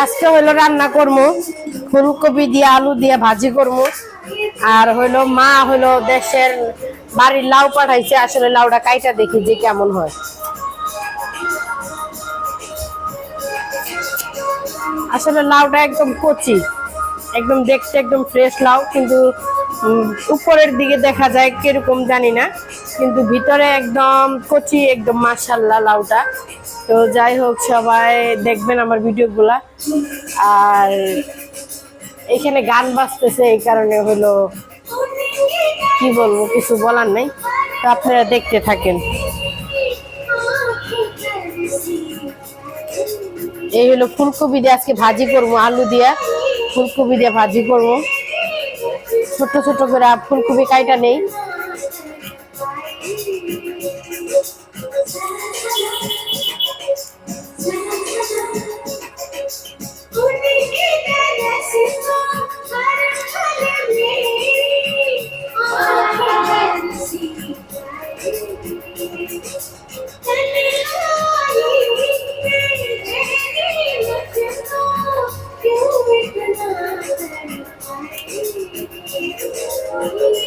আজকে হলো রান্না করবো ফুলকপি দিয়ে আলু দিয়ে ভাজি করবো। আর হলো মা হলো দেশের বাড়ির লাউ পাঠাইছে, আসলে লাউটা কাইটা দেখি যে কেমন হয়। আসলে লাউটা একদম কচি, একদম দেখতে একদম ফ্রেশ লাউ, কিন্তু উপরের দিকে দেখা যায় কিরকম জানি না, কিন্তু ভিতরে একদম কচি, একদম মাশাআল্লাহ লাউটা। তো যাই হোক, সবাই দেখবেন আমার ভিডিওগুলা। আর এখানে গান বাজতেছে, এই কারণে হলো কি বলবো, কিছু বলার নেই, তো আপনারা দেখতে থাকেন। এই হলো ফুলকপি দিয়ে আজকে ভাজি করবো, আলু দিয়ে ফুলকপি দিয়ে ভাজি করবো। ছোট ছোট করে ফুলকপি কাইটা নেই,